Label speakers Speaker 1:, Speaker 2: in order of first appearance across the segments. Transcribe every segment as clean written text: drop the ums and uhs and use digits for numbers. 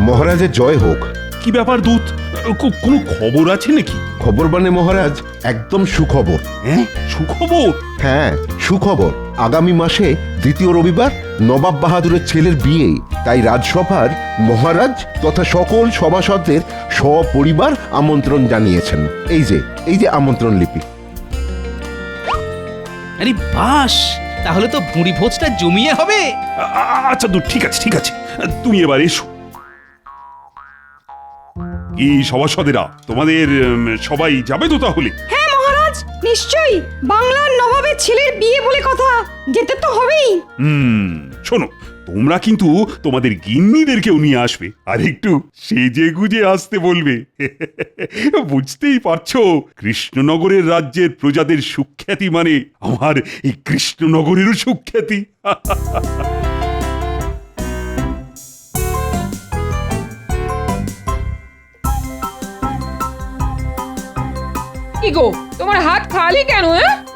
Speaker 1: মহারাজের জয় হোক।
Speaker 2: কি ব্যাপার দূত, কোনো খবর আছে নাকি?
Speaker 1: খবর মানে মহারাজ, একদম সুখবর।
Speaker 2: হ্যাঁ, সুখবর?
Speaker 1: হ্যাঁ, সুখবর। আগামী মাসে দ্বিতীয় রবিবার নবাব বাহাদুরের ছেলের বিয়ে, তাই রাজসভার মহারাজ তথা সকল সভাসদদের সপরিবার আমন্ত্রণ জানিয়েছেন। এই যে আমন্ত্রণ লিপি।
Speaker 3: আরে বাস, তাহলে তো ভুঁড়ি ভোজটা জমিয়ে হবে।
Speaker 2: আচ্ছা দূত, ঠিক আছে ঠিক আছে, তুমি এবার এসো। কি সভাসদেরা, তোমাদের সবাই যাবে তো তাহলে?
Speaker 4: হ্যাঁ মহারাজ, নিশ্চয়ই। বাংলার নবাবের ছেলের বিয়ে বলে কথা, যেতে তো হবেই।
Speaker 2: শোনো, তোমরা কিন্তু তোমাদের গিন্নিদেরকেও নিয়ে আসবে, আর একটু সেজে গুজে আসতে বলবে। বুঝতেই পারছো, কৃষ্ণনগরের রাজ্যের প্রজাদের সুখ্যাতি মানে আমার এই কৃষ্ণনগরেরও সুখ্যাতি।
Speaker 5: কি গো, তোমার হাত খালি কেন?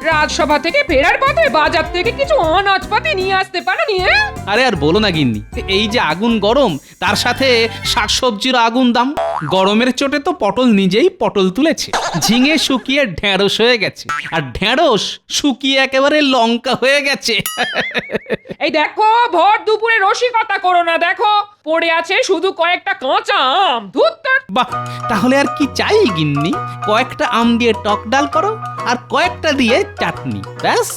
Speaker 5: রাজসভা থেকে ফেরার পথে বাজার থেকে কিছু অনাজপাতি নিয়ে আসতে পারোনি?
Speaker 3: আরে আর বলো না গিন্নি, এই যে আগুন গরম, তার সাথে শাকসবজির আগুন দাম। গরমের চোটে তো পটল নিজেই পটল তুলেছে, ঝিঙে শুকিয়ে ঢেঁড়স হয়ে গেছে, আর ঢেঁড়স শুকিয়ে একেবারে লঙ্কা হয়ে গেছে।
Speaker 5: এই দেখো, ভর দুপুরে রসিকতা করো না। দেখো, পড়ে আছে শুধু কয়েকটা কাঁচা আম। ধুত্তর।
Speaker 3: বাহ, তাহলে আর কি চাই গিন্নি? কয়েকটা আম দিয়ে টক ডাল করো, আর কয়েকটা দিয়ে চাটনি, ব্যাস।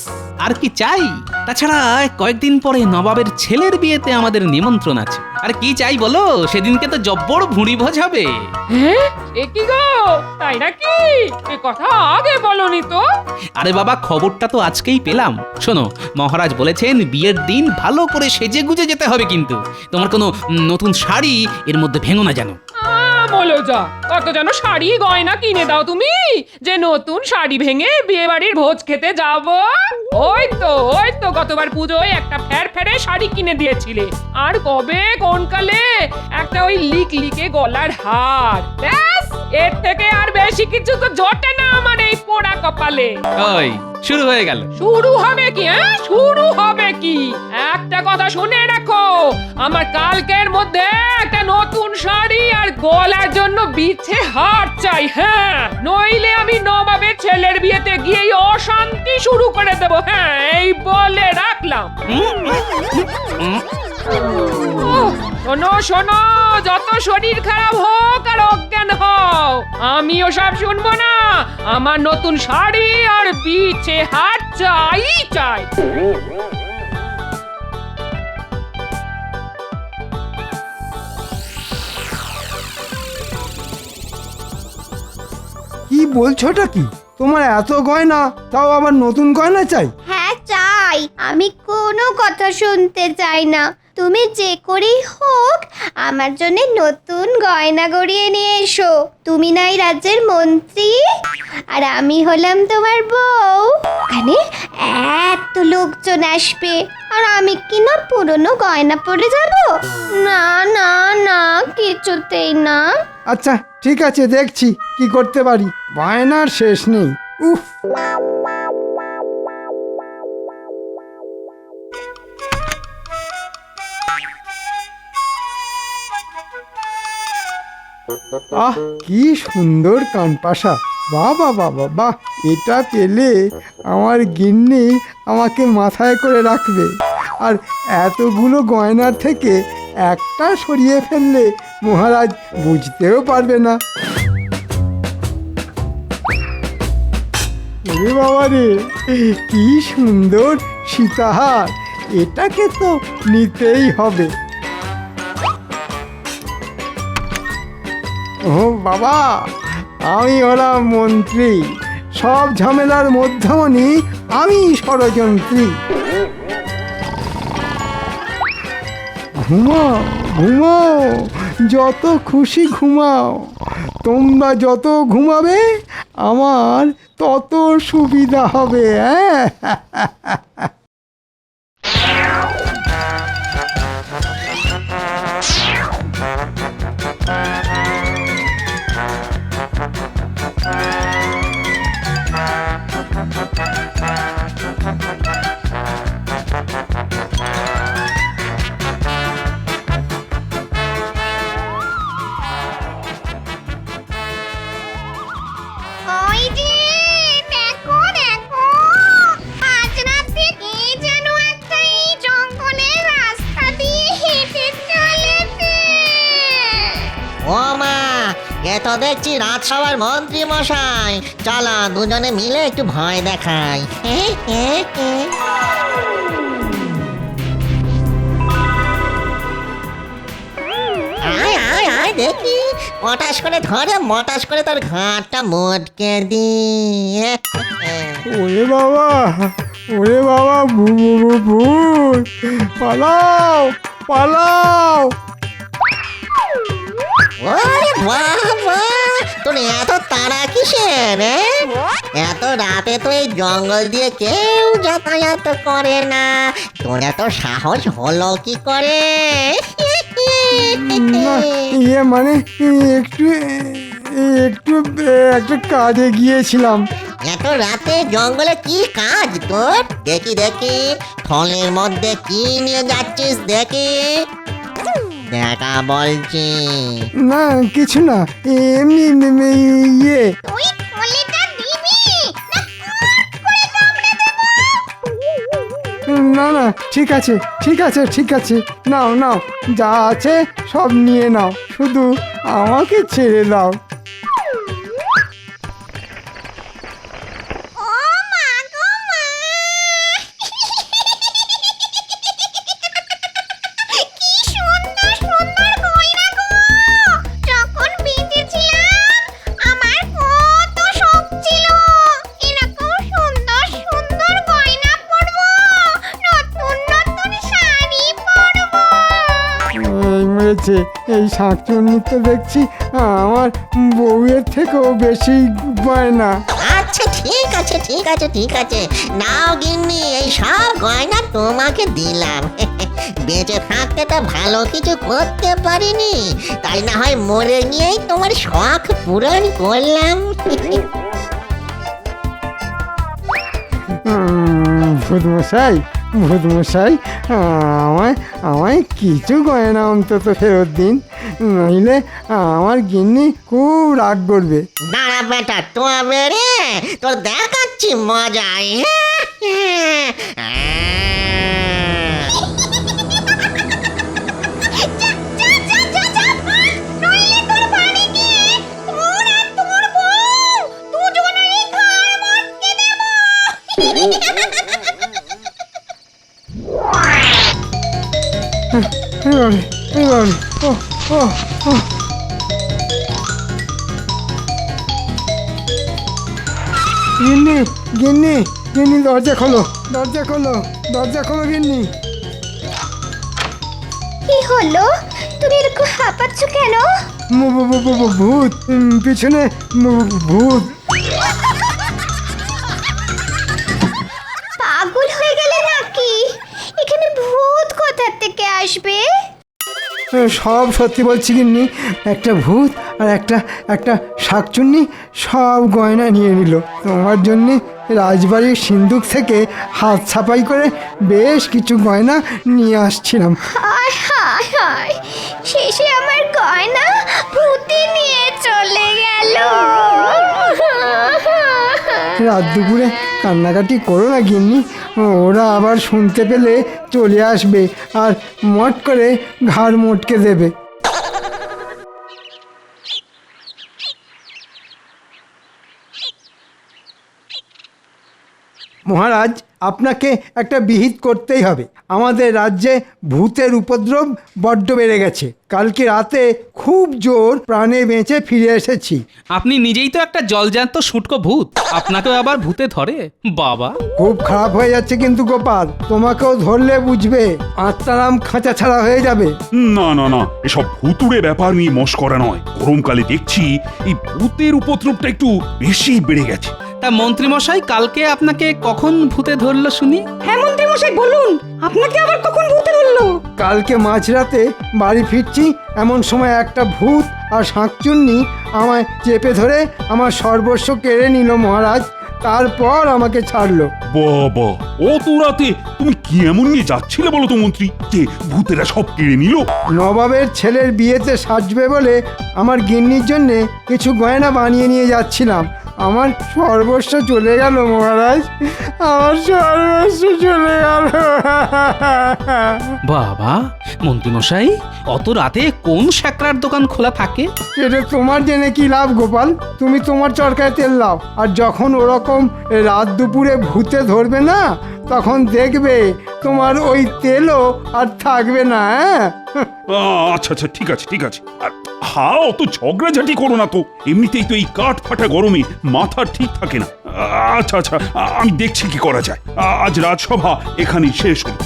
Speaker 3: আর কি চাই? তাছাড়া কয়েকদিন পরে নবাবের ছেলের বিয়েতে আমাদের নিমন্ত্রণ আছে। আর কি চাই বলো? সেদিনকে তো জব্বর ভুঁড়ি ভোজ হবে।
Speaker 5: হ্যাঁ, এ কি গো, তাই নাকি? এ কথা আগে বলনি তো।
Speaker 3: আরে বাবা, খবরটা তো আজকেই পেলাম। শোনো, মহারাজ বলেছেন বিয়ের দিন ভালো করে সেজে গুজে যেতে হবে, কিন্তু তোমার কোনো নতুন শাড়ি এর মধ্যে ভেঙো না যেন।
Speaker 5: বলো যা, কত যেন শাড়ি গয়না কিনে দাও তুমি, যে নতুন শাড়ি ভেঙে বিয়ে বাড়ির ভোজ খেতে যাব। ওই তো গতবার পুজোয় একটা ফ্যারফ্যারে শাড়ি কিনে দিয়েছিলে, আর কবে কোন কালে একটা ওই লিকে গলার হার। ব্যাস, এর থেকে আর বেশি কিছু তো জোটে না আমার এই পোড়া কপালে।
Speaker 3: ওই শুরু হয়ে গেল।
Speaker 5: শুরু হবে কি? শুরু হবে কি? একটা কথা শুনে রাখো, আমার কালকের মধ্যে একটা নতুন শাড়ি আর গলার জন্য বিছে হার চাই। হ্যাঁ, নইলে আমি নবাবের ছেলের বিয়েতে গিয়েই অশান্তি শুরু করে দেব। হ্যাঁ, এই বলে রাখলাম। শোনো শোনো, যত শরীর খারাপ হোক আর অজ্ঞান হও, আমি ওসব শুনবো না। আমার নতুন শাড়ি আর বিছে হার চাই।
Speaker 6: কি বলছোটা কি? তোমার এত গয়না, তাও আবার নতুন গয়না চাই?
Speaker 7: হ্যাঁ চাই, আমি কোনো কথা শুনতে চাই না। তুমি যে করেই হোক আমার জন্য নতুন গয়না গড়িয়ে নিয়ে এসো। তুমি নাই রাজ্যের মন্ত্রী, আর আমি হলাম তোমার বউ। ওখানে এত লোকজন আসবে, আর আমি কি না পুরনো গয়না পরে যাব? না না না, কিছুতেই না।
Speaker 6: আচ্ছা ঠিক আছে, দেখছি কি করতে পারি। বায়নার শেষ নেই। উফ, আহ কি সুন্দর কানপাশা! বাবা বাবা বাহ, এটা পেলে আমার গিন্নি আমাকে মাথায় করে রাখবে। আর এতগুলো গয়নার থেকে একটা সরিয়ে ফেললে মহারাজ বুঝতেও পারবে না। ওরে বাবা রে, কি সুন্দর সীতাহার! এটাকে তো নিতেই হবে। ও বাবা, আমি হলাম মন্ত্রী, সব ঝামেলার মধ্যমণি আমি ষড়যন্ত্রী। ঘুমাও ঘুমাও, যত খুশি ঘুমাও। তোমরা যত ঘুমাবে আমার তত সুবিধা হবে। হ্যাঁ,
Speaker 8: এ তো দেখছি রাজসভার মন্ত্রী মশাই, চলো দুজনে মিলে একটু ভয় দেখাই। আয় আয় আয় দেখি, মটাস করে ধরে মটাস করে তোর ঘাটটা মোটকে দি।
Speaker 6: ওরে বাবা, ওরে বাবা, ভূত, পালাও পালাও।
Speaker 8: ওরে বাবা, তোর এত তাড়া কিসের? এত রাতে তো এই জঙ্গল দিয়ে কেউ যাতায়াত করে না, তোর এত সাহস হলো কি করে?
Speaker 6: না, ইয়ে মানে একটু একটু একটা কাজে গিয়েছিলাম।
Speaker 8: এত রাতে জঙ্গলে কি কাজ তোর? দেখি দেখি, থলের মধ্যে কি নিয়ে যাচ্ছিস দেখি, দেখা বলছি।
Speaker 6: না কিছু না, এমনি এমনি, ইয়ে
Speaker 7: তুই থলেটা দিবি
Speaker 6: না না, ঠিক আছে ঠিক আছে ঠিক আছে, নাও নাও, যা আছে সব নিয়ে নাও, শুধু আমাকে ছেড়ে দাও।
Speaker 7: ও মা গো মা, কি সুন্দর সুন্দর গয়না গো। যখন বেঁচেছিলাম আমার কত শখ ছিল এরকম সুন্দর সুন্দর গয়না পরবো, নতুন নতুন শাড়ি পরবো।
Speaker 6: এই মেরেছে, এই শাঁকচুন্নি তো দেখছি আমার বউয়ের থেকেও বেশি গয়না।
Speaker 8: আচ্ছা ঠিক আছে ঠিক আছে ঠিক আছে, নাও গিন্নি, এই সব গয়না তোমাকে দিলাম। বেঁচে থাকতে তো ভালো কিছু করতে পারিনি, তাই না হয় মরে গিয়েই তোমার শখ পূরণ করলাম।
Speaker 6: ভূতমশাই, ভূতমশাই, আমায় আমায় কিছু গয়না অন্তত ফেরত দিন, নইলে আমার গিন্নি খুব রাগ করবে।
Speaker 8: দাঁড়া বেটা, তবে রে তোর দেখাচ্ছি মজাই।
Speaker 7: নইলে তোর বাড়ি গিয়ে তোর আর তোর বউ দুজনেরই ঘাড় মটকে দেব।
Speaker 6: এবারে এবারে, ও ও ও, গিন্নি গিন্নি গিন্নি, দরজা খোলো, দরজা খোলো, দরজা খোলো গিন্নি।
Speaker 7: কি হলো, তুমি এরকম হাঁপাচ্ছ কেন?
Speaker 6: ভূত, পিছনে ভূত।
Speaker 7: পাগল হয়ে গেলে নাকি? এখানে ভূত কোথা থেকে আসবে?
Speaker 6: সব সত্যি বলছি গিন্নি, একটা ভূত আর একটা শাকচুন্নি সব গয়না নিয়ে নিল। তোমার জন্যে রাজবাড়ির সিন্দুক থেকে হাত ছাপাই করে বেশ কিছু গয়না নিয়ে আসছিলাম।
Speaker 7: হায় হায় হায়, শেষে আমার গয়না ভূতে নিয়ে চলে গেল।
Speaker 6: রাত দুপুরে কান্নাকাটি করো না গিন্নি, ওরা আবার শুনতে পেলে চলে আসবে আর মট করে ঘাড় মোটকে দেবে। মহারাজ, আপনাকে একটা বিহিত করতেই হবে। আমাদের রাজ্যে ভূতের উপদ্রব বড্ড বেড়ে গেছে। কালকে রাতে খুব জোর প্রাণে বেঁচে ফিরে এসেছি।
Speaker 3: আপনি নিজেই তো একটা জলজ্যান্ত শুটকো ভূত, আপনাকেও আবার ভূতে ধরে? বাবা,
Speaker 6: খুব খারাপ হয়ে যাচ্ছে কিন্তু গোপাল, তোমাকেও ধরলে বুঝবে, আত্মারাম খাঁচা ছাড়া হয়ে যাবে।
Speaker 2: না না না, এসব ভুতুড়ে ব্যাপার নিয়ে মস্করা নয়। গরমকালে দেখছি এই ভূতের উপদ্রবটা একটু বেশি বেড়ে গেছে।
Speaker 3: তা মন্ত্রীমশাই, কালকে আপনাকে কখন ভূতে ধরলো শুনি?
Speaker 4: হ্যাঁ মন্ত্রী মশাই বলুন, আপনাকে আবার কখন ভূতে ধরলো?
Speaker 6: কালকে মাঝরাতে বাড়ি ফিরছি, এমন সময় একটা ভূত আর শাঁকচুন্নি আমায় চেপে ধরে আমার সর্বস্ব কেড়ে নিল মহারাজ। তারপর আমাকে ছাড়লো।
Speaker 2: বাবা, অত রাতে তুমি কি এমন নিয়ে যাচ্ছিলে বলো তো মন্ত্রী, যে ভূতেরা সব কেড়ে নিল?
Speaker 6: নবাবের ছেলের বিয়েতে সাজবে বলে আমার গিন্নির জন্যে কিছু গয়না বানিয়ে নিয়ে যাচ্ছিলাম। আমার সর্বস্ব চলে গেল মহারাজ, আমার সর্বস্ব চলে গেল।
Speaker 3: বাবা মন্ত্রীমশাই, অত রাতে কোন স্যাকরার দোকান খোলা থাকে?
Speaker 6: এটা তোমার জেনে কি লাভ গোপাল? তুমি তোমার চরকায় তেল লাও, আর যখন ওরকম রাত দুপুরে ভূতে ধরবে না, তখন দেখবে তোমার ওই তেলও আর থাকবে না।
Speaker 2: আচ্ছা আচ্ছা, ঠিক আছে ঠিক আছে। আর অত ঝগড়াঝাটি করো না তো, এমনিতেই তো এই কাঠ ফাটা গরমে মাথা ঠিক থাকে না। আচ্ছা আচ্ছা, আমি দেখছি কি করা যায়। আজ রাজসভা এখানেই শেষ হলো।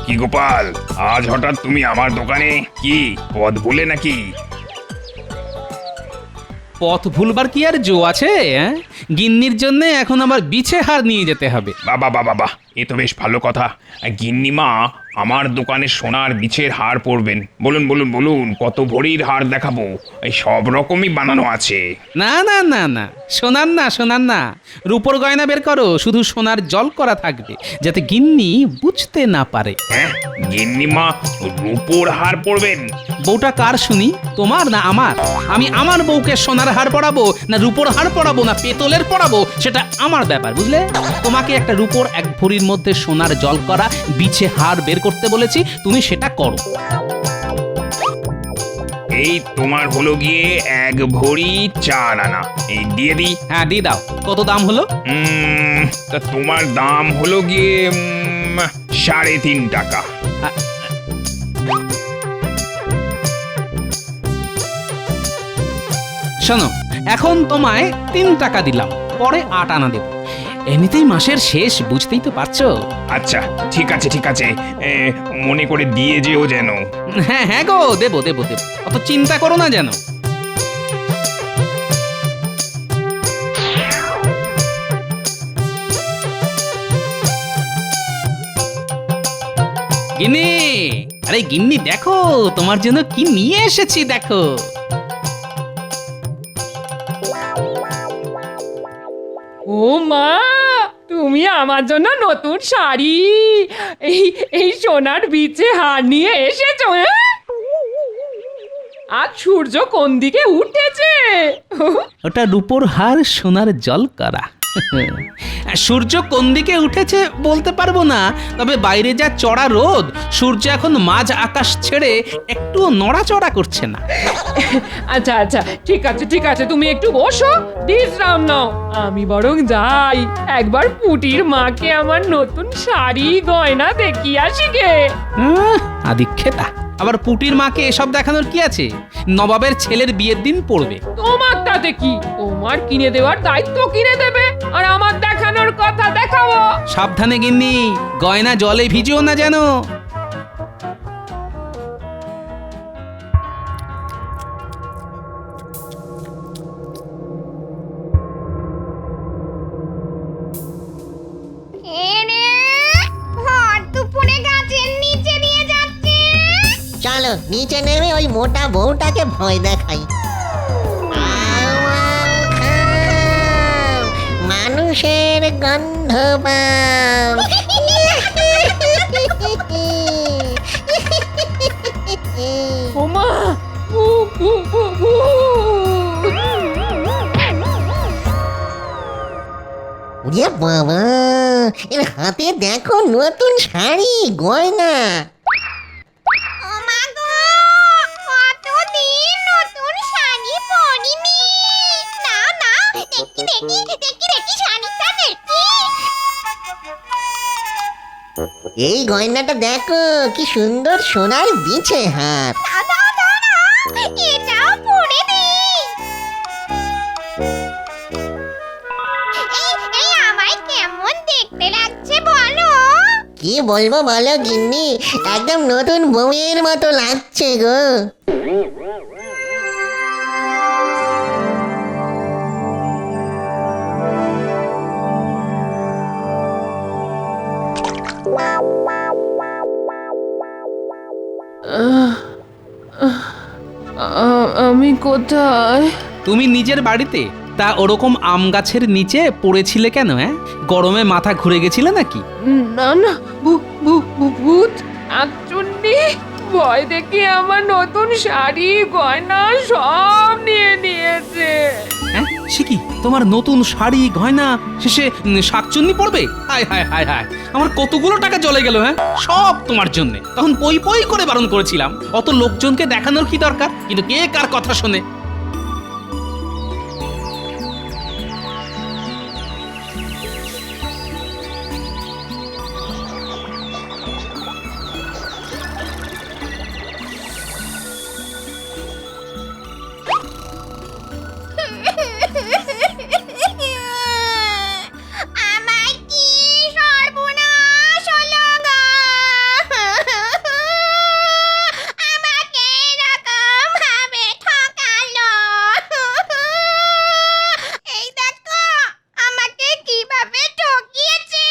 Speaker 9: কি গোপাল, আজ হঠাৎ তুমি আমার দোকানে? কি পথ ভুলে নাকি?
Speaker 3: পথ ভুলবার কি আর জো আছে? গিন্নির জন্য এখন আমার বিছে হার নিয়ে যেতে হবে।
Speaker 9: বাবা বাবা বাহ, এ তো বেশ ভালো কথা। গিন্নিমা আমার দোকানে সোনার বিছের হার পরবেন। বলুন বলুন বলুন, কত ভরির হার দেখাবো? এই সব রকমই বানানো আছে।
Speaker 3: না না না না, সোনার না, সোনার না, রূপোর গয়না বের করো। শুধু সোনার জল করা থাকবে, যাতে গিন্নি বুঝতে না পারে।
Speaker 9: হ্যাঁ, গিন্নিমা রূপোর হার পরবেন?
Speaker 3: বউটা কার শুনি, তোমার না আমার? আমি আমার বউকে সোনার হার পরাবো না রূপোর হার পরাবো না পেতলের পরাবো, সেটা আমার ব্যাপার, বুঝলে? তোমাকে একটা রূপোর এক ভরির মধ্যে সোনার জল করা বিছে হার বের করতে বলেছি, তুমি সেটা করো।
Speaker 9: এই তোমার হলো গিয়ে 1 ভরি 4 আনা। এই দিয়ে দিই?
Speaker 3: হ্যাঁ দিয়ে দাও। কত দাম হলো?
Speaker 9: তা তোমার দাম হলো গিয়ে 3.5 টাকা।
Speaker 3: শোনো, এখন তোমায় 3 টাকা দিলাম, পরে 8 আনা দেব। এমনিতেই মাসের শেষ, বুঝতেই তো পারছো।
Speaker 9: আচ্ছা ঠিক আছে ঠিক আছে, মনে করে দিয়ে যেও যেন।
Speaker 3: হ্যাঁ হ্যাঁ গো, দেবো দেবো দেবো, অত চিন্তা করো না যেন। গিন্নি, আরে গিন্নি দেখো, তোমার জন্য কি নিয়ে এসেছি দেখো।
Speaker 5: ও মা, তুমি আমার জন্য নতুন শাড়ি, এই সোনার বিছে হার নিয়ে এসেছো? আজ সূর্য কোন দিকে উঠেছে?
Speaker 3: ওটা রূপোর হার সোনার জল করা। সূর্য কোন দিকে উঠেছে বলতে পারবো না, তবে বাইরে যা চড়া রোদ, সূর্য এখন মাঝ আকাশ ছেড়ে একটু নড়াচড়া করছে না।
Speaker 5: আচ্ছা আচ্ছা, ঠিক আছে ঠিক আছে, তুমি একটু বসো, বিশ্রাম নাও। আমি বরং যাই, একবার পুটির মাকে আমার নতুন শাড়ি গয়না দেখিয়ে আসি গে।
Speaker 3: আদিক্ষেতা, আবার পুটির মাকে এসব দেখানোর কি আছে? নবাবের ছেলের বিয়ের দিন পড়বে।
Speaker 5: তোমার তাতে কি? তোমার কিনে দেওয়ার দায়িত্ব কিনে দেবে, আর আমার দেখানোর কথা দেখাবো।
Speaker 3: সাবধানে গিন্নি, গয়না জলে ভিজিও না যেন।
Speaker 8: চলো নিচে নেমে ওই মোটা বউটাকে ভয় দেখাই। মানুষের গন্ধ পাও।
Speaker 5: ওমা,
Speaker 8: ওরে বাবা, এর হাতে দেখো নতুন শাড়ি গয়না। এই গয়নাটা দেখো, কি সুন্দর সোনার বিছে হাত।
Speaker 7: এটাও পরে দিই। এই আমায় কেমন দেখতে লাগছে বলো?
Speaker 8: কি বলবো বলো গিন্নি, একদম নতুন বউয়ের মতো লাগছে গো।
Speaker 5: আমি কোথায়?
Speaker 3: তুমি নিজের বাড়িতে? তা ওরকম আম গাছের নিচে পড়েছিলে কেন? গরমে মাথা ঘুরে গেছিলে নাকি?
Speaker 5: না না, ভূত আকচুন্নি ভয় দেখে আমার নতুন শাড়ি গয়না সব নিয়ে নিয়েছে।
Speaker 3: হ্যাঁ সে কি তোমার নতুন শাড়ি গয়না শেষে শাকচুন্নি পড়বে? হায় হায় হায় হায়, আমার কতগুলো টাকা চলে গেল। হ্যাঁ সব তোমার জন্য। তখন পই পই করে বারণ করেছিলাম, অত লোকজনকে দেখানোর কি দরকার? কিন্তু কে কার কথা শোনে?
Speaker 7: আমার কি সর্বনাশ হলো গো! আমাকে এরকম ভাবে ঠকালো। এই দেখো আমাকে কিভাবে ঠকিয়েছে।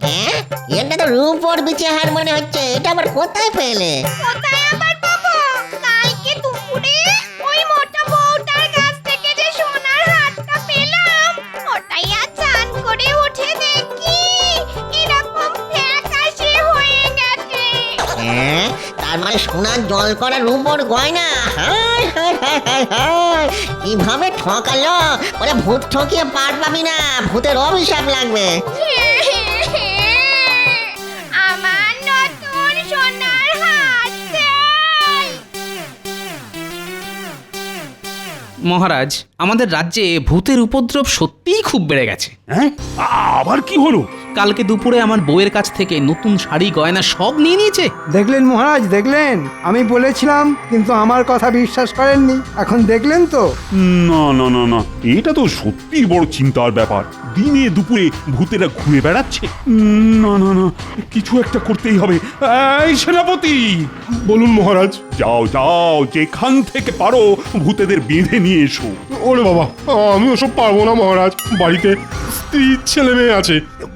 Speaker 8: হ্যাঁ, এটা তো রূপোর বিচে হার মনে হচ্ছে। এটা আবার কোথায় পেলে?
Speaker 7: কোথায় আবার পাবো? কালকে দুপুরে ওই মোটা বউটার কাছ থেকে যে সোনার হারটা পেলাম, ওটাই আজ চান করে উঠে দেখি এরকম ফ্যাকাশে হয়ে গেছে।
Speaker 8: হ্যাঁ, তার মানে সোনার জল করা রূপোর গয়না। হায় হায় হায় হায় হায়, কিভাবে ঠকালো! বলে ভূত ঠকিয়ে পার পাবি না, ভূতের অভিশাপ লাগবে।
Speaker 7: আমার নতুন সোনার হার চাই।
Speaker 3: মহারাজ, আমাদের রাজ্যে ভূতের উপদ্রব সত্যিই খুব বেড়ে গেছে।
Speaker 2: হ্যাঁ আবার কি হলো?
Speaker 3: কালকে দুপুরে আমার বউয়ের কাছ থেকে নতুন শাড়ি গয়না সব নিয়ে নিয়েছে।
Speaker 6: দেখলেন মহারাজ, দেখলেন? আমি বলেছিলাম, কিন্তু আমার কথা বিশ্বাস করেননি। এখন দেখলেন তো?
Speaker 2: না না না না, এটা তো সত্যি বড় চিন্তার ব্যাপার। দিনে দুপুরে ভূতেরা ঘুরে বেড়াচ্ছে। না না না, কিছু একটা করতেই হবে। এই সেনাপতি,
Speaker 10: বলুন মহারাজ।
Speaker 2: যাও যাও, যেখান থেকে পারো ভূতেদের বেঁধে নিয়ে এসো।
Speaker 10: ওরে বাবা, আমি ওসব পারবো না মহারাজ। বাড়িতে স্ত্রী ছেলে মেয়ে আছে।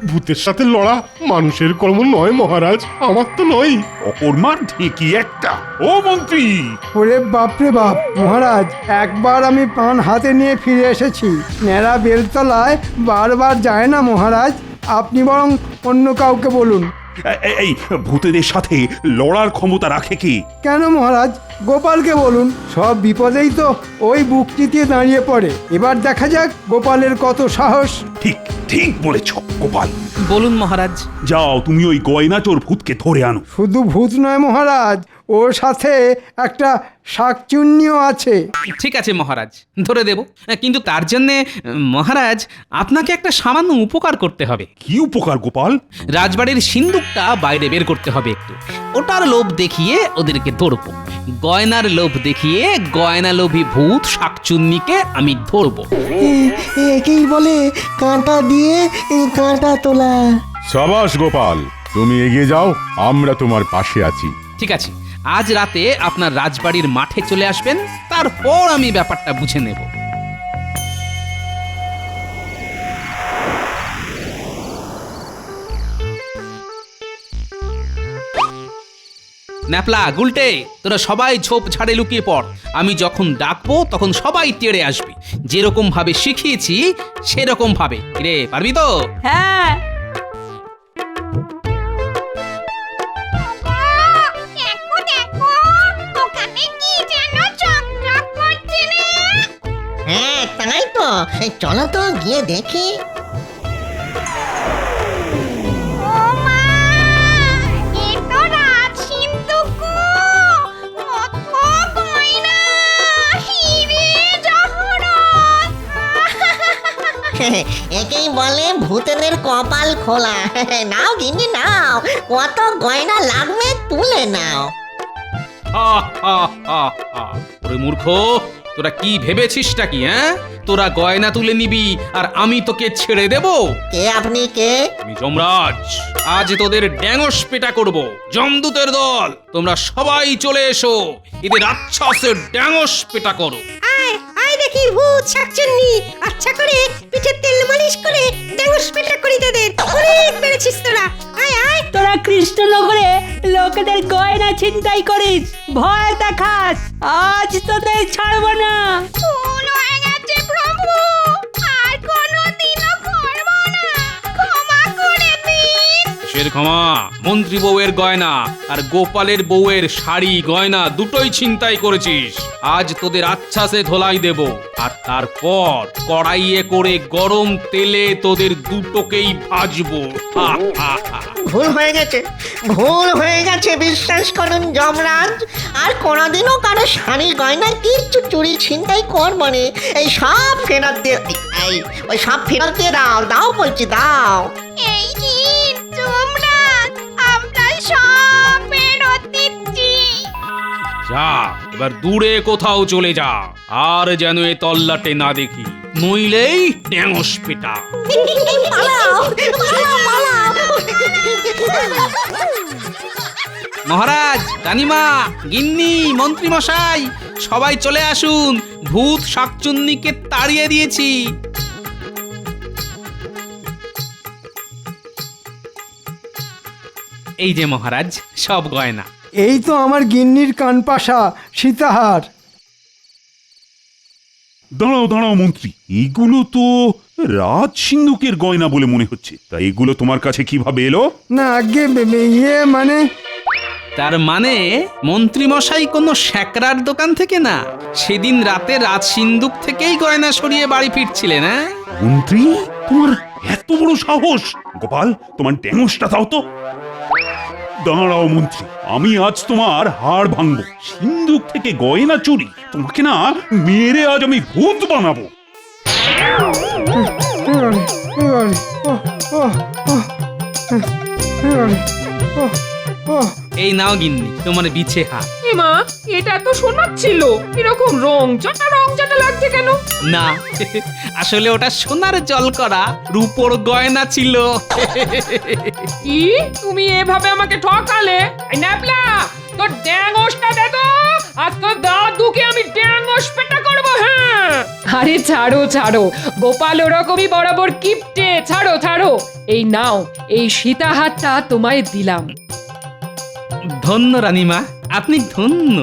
Speaker 10: ভূতের সাথে লড়া মানুষের কর্ম নয় মহারাজ, আমার তো নয়।
Speaker 2: অকর্মার ঢেকি একটা। ও মন্ত্রী,
Speaker 6: ওরে বাপরে বাপ! মহারাজ, একবার আমি প্রাণ হাতে নিয়ে ফিরে এসেছি। ন্যাড়া বেলতলায় বারবার যায় না মহারাজ। আপনি বরং অন্য কাউকে বলুন।
Speaker 2: এই ভূতেদের সাথে লড়ার ক্ষমতা রাখে কি?
Speaker 6: কেন মহারাজ? গোপালকে বলুন। সব বিপদেই তো ওই বুক চিতিয়ে দাঁড়িয়ে পড়ে। এবার দেখা যাক গোপালের কত সাহস।
Speaker 2: ঠিক ঠিক বলেছ গোপাল।
Speaker 3: বলুন মহারাজ।
Speaker 2: যাও, তুমি ওই গয়নাচোর ভূতকে ধরে আনো।
Speaker 6: শুধু ভূত নয় মহারাজ, ওর সাথে একটা শাকচুন্নিও আছে।
Speaker 3: ঠিক আছে মহারাজ, ধরে দেব। কিন্তু তার জন্যে মহারাজ আপনাকে একটা সামান্য উপকার করতে হবে।
Speaker 2: কি উপকার গোপাল?
Speaker 3: রাজবাড়ির সিন্দুকটা বাইরে বের করতে হবে একটু। ওটার লোভ দেখিয়ে ওদেরকে ধরবো। গয়নার লোভ দেখিয়ে গয়না লোভী ভূত শাকচুন্নিকে আমি ধরবো।
Speaker 8: একেই বলে কাঁটা দিয়ে কাঁটা তোলা।
Speaker 10: সাবাস গোপাল, তুমি এগিয়ে যাও, আমরা তোমার পাশে আছি।
Speaker 3: ঠিক আছে, আজ রাতে আপনার রাজবাড়ির মাঠে চলে আসবেন, তারপর আমি ব্যাপারটা বুঝে নেব। ন্যাপলা, গুলটে, তোরা সবাই ঝোপ ঝাড়ে লুকিয়ে পড়। আমি যখন ডাকবো তখন সবাই তেড়ে আসবি। যেরকম ভাবে শিখিয়েছি সেরকম ভাবে। রে, পারবি তো?
Speaker 4: হ্যাঁ।
Speaker 7: দেখো দেখো, ওখানে কি যেন চকচক করছে রে।
Speaker 8: হ্যাঁ, তাই তো। চলো তো গিয়ে দেখি।
Speaker 7: ও মা, এ তো রাজ সিন্ধুক। কত গয়না, হিরে জহরত।
Speaker 8: একেই বলে ভূতেদের কপাল খোলা। নাও গিন্নি নাও, কত গয়না লাগবে তুলে নাও।
Speaker 3: হা, হা, হা, হা। ওরে মূর্খ, তোরা কি ভেবেছিসটা কি? হ্যাঁ, তোরা গয়না তুলে নিবি আর আমি তোকে ছেড়ে দেব?
Speaker 8: কে আপনি, কে?
Speaker 3: আমি যমরাজ। আজ তোদের ড্যাঙস পেটা করব। যমদূতের দল, তোমরা সবাই চলে এসো। এদের রাক্ষসের ড্যাঙস পেটা করো।
Speaker 4: আয় আয় দেখি ভূত শাকচুন্নি, আচ্ছা করে পিঠে তেল মালিশ করে ড্যাঙস পেটা করি তোদের। অনেক বেড়েছিস তোরা। আয় আয়। তোরা কৃষ্ণনগরে লোকেদের গয়না ছিনতাই করিস, ভয় দেখাস। আজ তোদের ছাড়বো না।
Speaker 7: ভুল হয়ে গেছে প্রভু, আর কোনোদিনও করবো না। ক্ষমা করে দিন।
Speaker 3: কিসের ক্ষমা? মন্ত্রী বউয়ের গয়না আর গোপালের বউয়ের শাড়ি গয়না দুটোই ছিনতাই করেছিস। আজ তোদের আচ্ছাসে ধোলাই দেব, আর তারপর কড়াইয়ে করে গরম তেলে তোদের দুটোকেই ভাজবো। হা, হা, হা।
Speaker 8: ভুল হয়ে গেছে, ভুল হয়ে গেছে, বিশ্বাস করুন যমরাজ। আর কোনোদিনও কারো শাড়ি গয়না কিচ্ছু চুরি ছিনতাই করবো নি। এই সব ফেরত দিয়ে ওই সব ফেরত দিয়ে দাও, দাও বলছি, দাও।
Speaker 7: এই নিন যমরাজ, আমরা সব ফেরত দিচ্ছি।
Speaker 3: যা, এবার দূরে কোথাও চলে যা, আর যেন এ তল্লাটে না দেখি, নইলেই ট্যাঙস পেটা।
Speaker 8: পালাও, পালাও, পালাও।
Speaker 3: মহারাজ, রানীমা, গিন্নি, মন্ত্রী মশাই, সবাই চলে আসুন, ভূত শাকচুন্নিকে তাড়িয়ে দিয়েছি। এই যে মহারাজ, সব গয়না।
Speaker 6: এই তো আমার গিন্নির কানপাশা সীতাহার।
Speaker 2: দাঁড়াও দাঁড়াও মন্ত্রী, এগুলো তো রাজ সিন্ধুকের গয়না বলে মনে হচ্ছে, তা এগুলো তোমার কাছে কিভাবে এলো?
Speaker 6: না আগে ইয়ে মানে
Speaker 3: তার মানে মন্ত্রী মশাই কোনো শ্যাকরার দোকান থেকে না, সেদিন রাতে রাজ সিন্ধুক থেকেই গয়না সরিয়ে বাড়ি ফিরছিলেন। হ্যাঁ
Speaker 2: মন্ত্রী, তোমার এত বড় সাহস! গোপাল, তোমার ড্যাঙসটা দাও তো। দাঁড়াও মন্ত্রী, আমি আজ তোমার হাড় ভাঙবো। সিন্ধুক থেকে গয়না চুরি, তোমাকে না মেরে আজ আমি ভূত বানাবো।
Speaker 3: এই নাও গিন্নি তোমার বিছে হাত।
Speaker 5: মা, এটা তো সোনার ছিল, এরকম রং চাটা লাগছে কেন?
Speaker 3: না, আসলে ওটা সোনার জল করা রূপোর গয়না ছিল।
Speaker 5: কি, তুমি এভাবে আমাকে ঠকালে? এই ন্যাপলা, তোর ড্যাঙসটা দে তো, আর তোর দাদুকে আমি ড্যাঙস পেটা করবো। হ্যাঁ, আরে ছাড়ো ছাড়ো, গোপাল ওরকমই বরাবর কিপটে। ছাড়ো ছাড়ো, এই নাও, এই সীতাহারটা তোমায় দিলাম।
Speaker 3: ধন্য রানীমা, আপনি ধন্য।